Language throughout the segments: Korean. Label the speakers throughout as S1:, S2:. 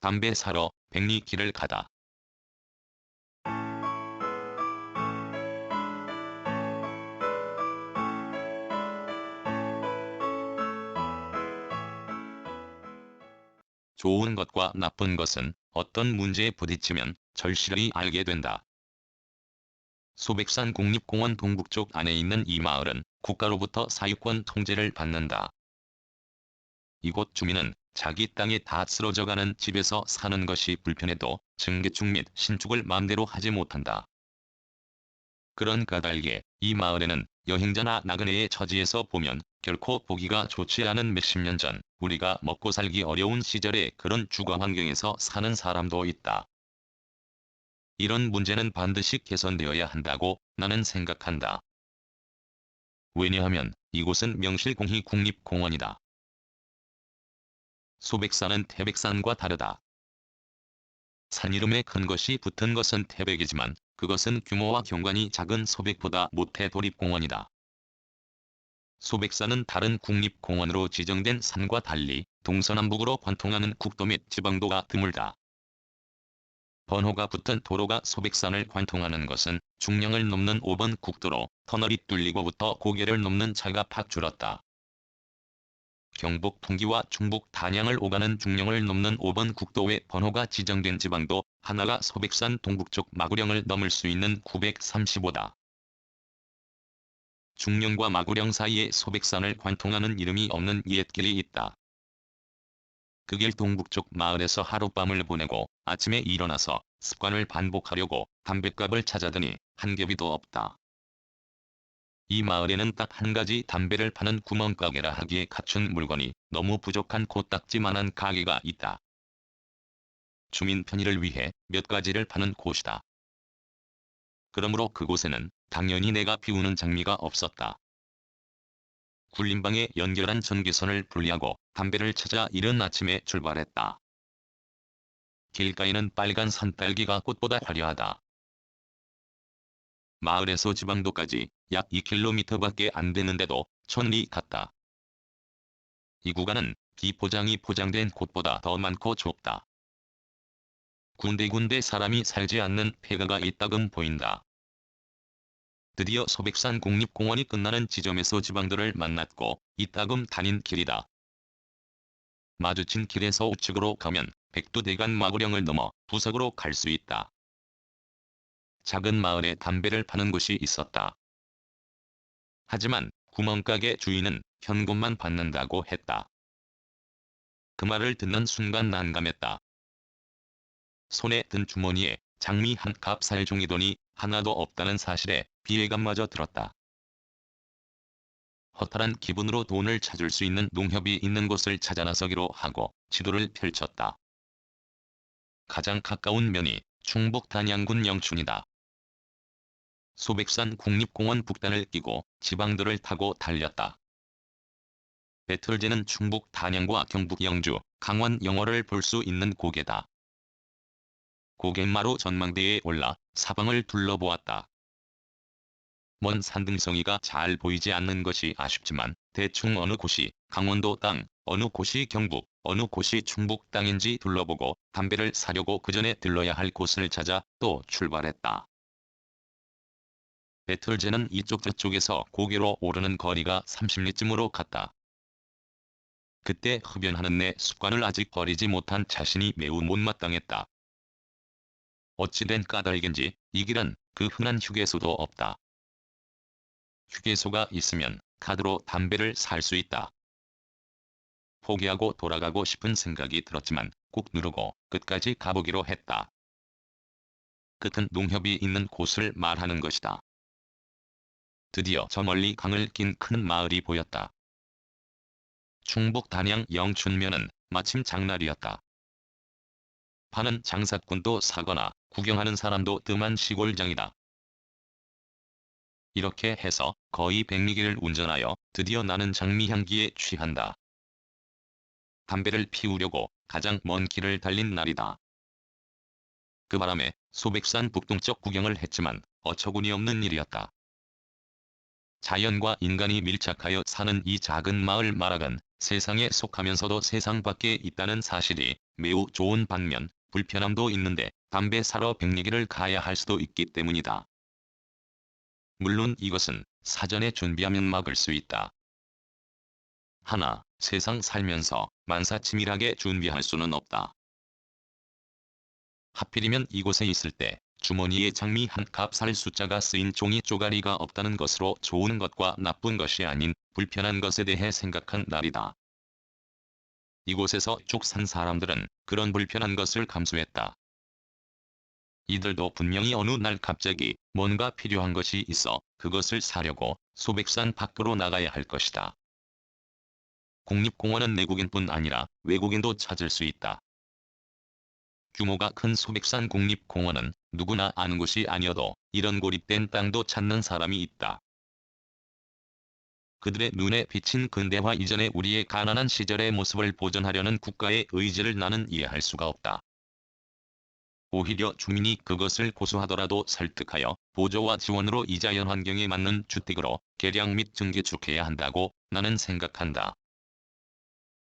S1: 담배 사러 백리길을 가다. 좋은 것과 나쁜 것은 어떤 문제에 부딪히면 절실히 알게 된다. 소백산 국립공원 동북쪽 안에 있는 이 마을은 국가로부터 사유권 통제를 받는다. 이곳 주민은 자기 땅이 다 쓰러져가는 집에서 사는 것이 불편해도 증개축 및 신축을 마음대로 하지 못한다. 그런 까닭에 이 마을에는 여행자나 나그네의 처지에서 보면 결코 보기가 좋지 않은 몇십 년 전 우리가 먹고 살기 어려운 시절에 그런 주거 환경에서 사는 사람도 있다. 이런 문제는 반드시 개선되어야 한다고 나는 생각한다. 왜냐하면 이곳은 명실공히 국립공원이다. 소백산은 태백산과 다르다. 산 이름에 큰 것이 붙은 것은 태백이지만 그것은 규모와 경관이 작은 소백보다 못해 도립공원이다. 소백산은 다른 국립공원으로 지정된 산과 달리 동서남북으로 관통하는 국도 및 지방도가 드물다. 번호가 붙은 도로가 소백산을 관통하는 것은 중령을 넘는 5번 국도로 터널이 뚫리고부터 고개를 넘는 차가 팍 줄었다. 경북 풍기와 충북 단양을 오가는 중령을 넘는 5번 국도에 번호가 지정된 지방도 하나가 소백산 동북쪽 마구령을 넘을 수 있는 935다. 중령과 마구령 사이에 소백산을 관통하는 이름이 없는 옛길이 있다. 그 길 동북쪽 마을에서 하룻밤을 보내고 아침에 일어나서 습관을 반복하려고 담뱃갑을 찾아드니 한 겹이도 없다. 이 마을에는 딱 한 가지 담배를 파는 구멍가게라 하기에 갖춘 물건이 너무 부족한 코딱지만한 가게가 있다. 주민 편의를 위해 몇 가지를 파는 곳이다. 그러므로 그곳에는 당연히 내가 비우는 장미가 없었다. 굴림방에 연결한 전기선을 분리하고 담배를 찾아 이른 아침에 출발했다. 길가에는 빨간 산딸기가 꽃보다 화려하다. 마을에서 지방도까지 약 2km밖에 안 되는데도 천리 같다. 이 구간은 비포장이 포장된 곳보다 더 많고 좁다. 군데군데 사람이 살지 않는 폐가가 있다금 보인다. 드디어 소백산 국립공원이 끝나는 지점에서 지방도를 만났고 이따금 다닌 길이다. 마주친 길에서 우측으로 가면 백두대간 마구령을 넘어 부석으로 갈 수 있다. 작은 마을에 담배를 파는 곳이 있었다. 하지만 구멍가게 주인은 현금만 받는다고 했다. 그 말을 듣는 순간 난감했다. 손에 든 주머니에 장미 한 값 살 종이돈이 하나도 없다는 사실에 비애감마저 들었다. 허탈한 기분으로 돈을 찾을 수 있는 농협이 있는 곳을 찾아 나서기로 하고 지도를 펼쳤다. 가장 가까운 면이 충북 단양군 영춘이다. 소백산 국립공원 북단을 끼고 지방도를 타고 달렸다. 배틀제는 충북 단양과 경북 영주, 강원 영월을 볼 수 있는 고개다. 고갯마루 전망대에 올라 사방을 둘러보았다. 먼 산등성이가 잘 보이지 않는 것이 아쉽지만 대충 어느 곳이 강원도 땅, 어느 곳이 경북, 어느 곳이 충북 땅인지 둘러보고 담배를 사려고 그 전에 들러야 할 곳을 찾아 또 출발했다. 배틀제는 이쪽 저쪽에서 고개로 오르는 거리가 30리쯤으로 갔다. 그때 흡연하는 내 습관을 아직 버리지 못한 자신이 매우 못마땅했다. 어찌된 까닭인지 이 길은 그 흔한 휴게소도 없다. 휴게소가 있으면 카드로 담배를 살 수 있다. 포기하고 돌아가고 싶은 생각이 들었지만 꾹 누르고 끝까지 가보기로 했다. 끝은 농협이 있는 곳을 말하는 것이다. 드디어 저 멀리 강을 낀 큰 마을이 보였다. 충북 단양 영춘면은 마침 장날이었다. 파는 장사꾼도 사거나 구경하는 사람도 뜸한 시골장이다. 이렇게 해서 거의 백리길을 운전하여 드디어 나는 장미 향기에 취한다. 담배를 피우려고 가장 먼 길을 달린 날이다. 그 바람에 소백산 북동쪽 구경을 했지만 어처구니 없는 일이었다. 자연과 인간이 밀착하여 사는 이 작은 마을 마락은 세상에 속하면서도 세상 밖에 있다는 사실이 매우 좋은 반면 불편함도 있는데 담배 사러 백리기를 가야 할 수도 있기 때문이다. 물론 이것은 사전에 준비하면 막을 수 있다. 하나, 세상 살면서 만사치밀하게 준비할 수는 없다. 하필이면 이곳에 있을 때 주머니에 장미 한 값 살 숫자가 쓰인 종이 쪼가리가 없다는 것으로 좋은 것과 나쁜 것이 아닌 불편한 것에 대해 생각한 날이다. 이곳에서 쭉 산 사람들은 그런 불편한 것을 감수했다. 이들도 분명히 어느 날 갑자기 뭔가 필요한 것이 있어 그것을 사려고 소백산 밖으로 나가야 할 것이다. 국립공원은 내국인뿐 아니라 외국인도 찾을 수 있다. 규모가 큰 소백산 국립공원은 누구나 아는 곳이 아니어도 이런 고립된 땅도 찾는 사람이 있다. 그들의 눈에 비친 근대화 이전의 우리의 가난한 시절의 모습을 보존하려는 국가의 의지를 나는 이해할 수가 없다. 오히려 주민이 그것을 고수하더라도 설득하여 보조와 지원으로 이 자연 환경에 맞는 주택으로 개량 및 증개축해야 한다고 나는 생각한다.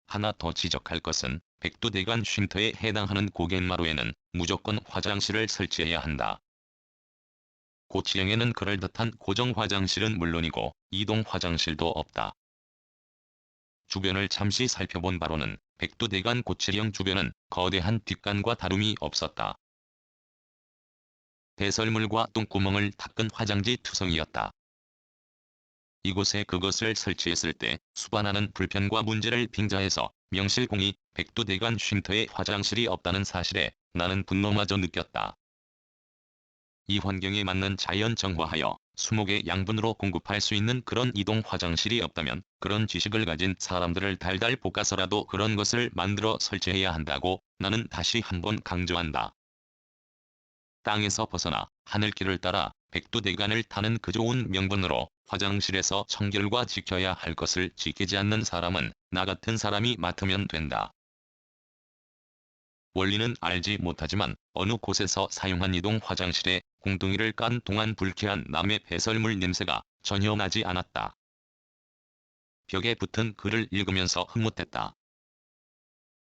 S1: 하나 더 지적할 것은 백두대간 쉼터에 해당하는 고갯마루에는 무조건 화장실을 설치해야 한다. 고치령에는 그럴듯한 고정 화장실은 물론이고 이동 화장실도 없다. 주변을 잠시 살펴본 바로는 백두대간 고치령 주변은 거대한 뒷간과 다름이 없었다. 배설물과 똥구멍을 닦은 화장지 투성이었다. 이곳에 그것을 설치했을 때 수반하는 불편과 문제를 빙자해서 명실공히 백두대간 쉼터에 화장실이 없다는 사실에 나는 분노마저 느꼈다. 이 환경에 맞는 자연 정화하여 수목의 양분으로 공급할 수 있는 그런 이동 화장실이 없다면 그런 지식을 가진 사람들을 달달 볶아서라도 그런 것을 만들어 설치해야 한다고 나는 다시 한번 강조한다. 땅에서 벗어나 하늘길을 따라 백두대간을 타는 그 좋은 명분으로 화장실에서 청결과 지켜야 할 것을 지키지 않는 사람은 나 같은 사람이 맡으면 된다. 원리는 알지 못하지만 어느 곳에서 사용한 이동 화장실에 공둥이를 깐 동안 불쾌한 남의 배설물 냄새가 전혀 나지 않았다. 벽에 붙은 글을 읽으면서 흐뭇했다.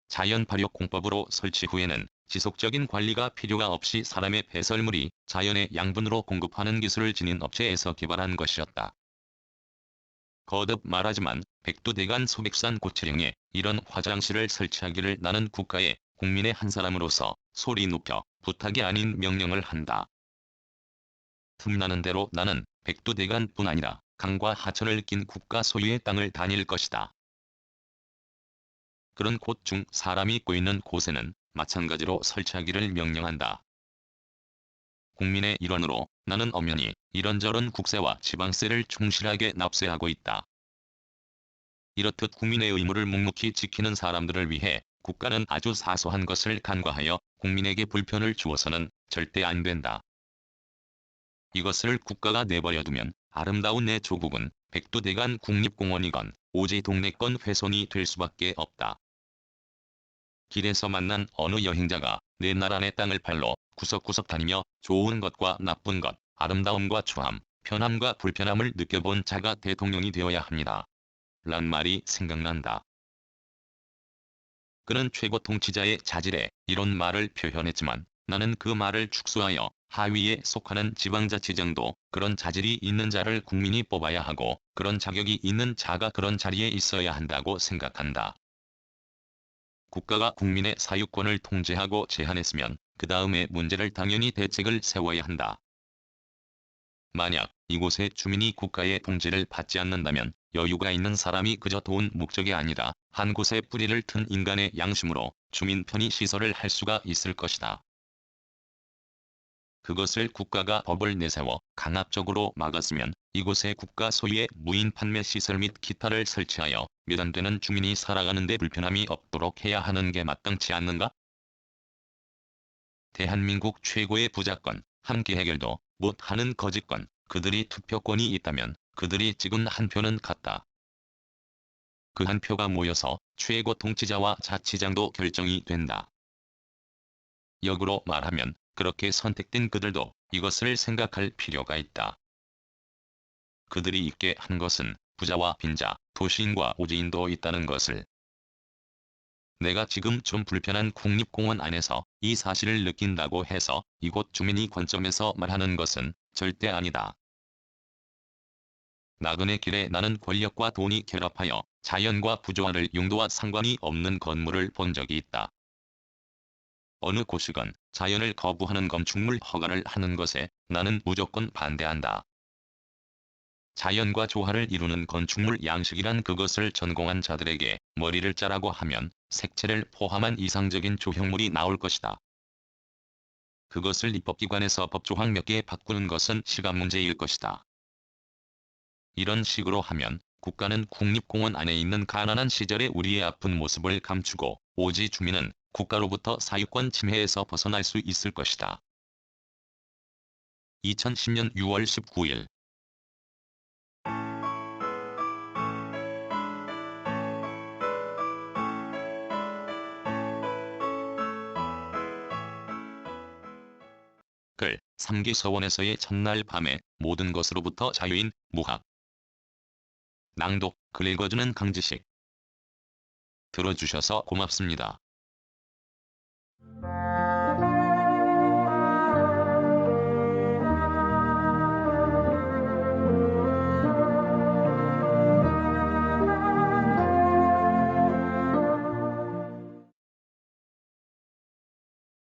S1: 자연 발효 공법으로 설치 후에는 지속적인 관리가 필요가 없이 사람의 배설물이 자연의 양분으로 공급하는 기술을 지닌 업체에서 개발한 것이었다. 거듭 말하지만 백두대간 소백산 고치령에 이런 화장실을 설치하기를 나는 국가의 국민의 한 사람으로서 소리 높여 부탁이 아닌 명령을 한다. 틈나는 대로 나는 백두대간뿐 아니라 강과 하천을 낀 국가 소유의 땅을 다닐 것이다. 그런 곳 중 사람이 꼬이는 곳에는 마찬가지로 설치하기를 명령한다. 국민의 일원으로 나는 엄연히 이런저런 국세와 지방세를 충실하게 납세하고 있다. 이렇듯 국민의 의무를 묵묵히 지키는 사람들을 위해 국가는 아주 사소한 것을 간과하여 국민에게 불편을 주어서는 절대 안 된다. 이것을 국가가 내버려두면 아름다운 내 조국은 백두대간 국립공원이건 오지 동네권 훼손이 될 수밖에 없다. 길에서 만난 어느 여행자가 내 나라 내 땅을 발로 구석구석 다니며 좋은 것과 나쁜 것, 아름다움과 추함, 편함과 불편함을 느껴본 자가 대통령이 되어야 합니다. 란 말이 생각난다. 그는 최고 통치자의 자질에 이런 말을 표현했지만 나는 그 말을 축소하여 하위에 속하는 지방자치장도 그런 자질이 있는 자를 국민이 뽑아야 하고 그런 자격이 있는 자가 그런 자리에 있어야 한다고 생각한다. 국가가 국민의 사유권을 통제하고 제한했으면 그 다음에 문제를 당연히 대책을 세워야 한다. 만약 이곳의 주민이 국가의 통제를 받지 않는다면 여유가 있는 사람이 그저 돈 목적이 아니라 한 곳에 뿌리를 튼 인간의 양심으로 주민 편의 시설을 할 수가 있을 것이다. 그것을 국가가 법을 내세워 강압적으로 막았으면 이곳에 국가 소유의 무인 판매 시설 및 기타를 설치하여 몇 안 되는 주민이 살아가는 데 불편함이 없도록 해야 하는 게 마땅치 않는가? 대한민국 최고의 부자권, 함께 해결도 못하는 거지권, 그들이 투표권이 있다면 그들이 찍은 한 표는 같다. 그 한 표가 모여서 최고 통치자와 자치장도 결정이 된다. 역으로 말하면 그렇게 선택된 그들도 이것을 생각할 필요가 있다. 그들이 있게 한 것은 부자와 빈자, 도시인과 오지인도 있다는 것을. 내가 지금 좀 불편한 국립공원 안에서 이 사실을 느낀다고 해서 이곳 주민이 관점에서 말하는 것은 절대 아니다. 나그네 길에 나는 권력과 돈이 결합하여 자연과 부조화를 용도와 상관이 없는 건물을 본 적이 있다. 어느 곳이건 자연을 거부하는 건축물 허가를 하는 것에 나는 무조건 반대한다. 자연과 조화를 이루는 건축물 양식이란 그것을 전공한 자들에게 머리를 짜라고 하면 색채를 포함한 이상적인 조형물이 나올 것이다. 그것을 입법기관에서 법조항 몇 개 바꾸는 것은 시간 문제일 것이다. 이런 식으로 하면 국가는 국립공원 안에 있는 가난한 시절의 우리의 아픈 모습을 감추고 오지 주민은 국가로부터 사유권 침해에서 벗어날 수 있을 것이다. 2010년 6월 19일 글 3기 서원에서의 첫날 밤에 모든 것으로부터 자유인 무학 낭독 글 읽어주는 강지식 들어주셔서 고맙습니다.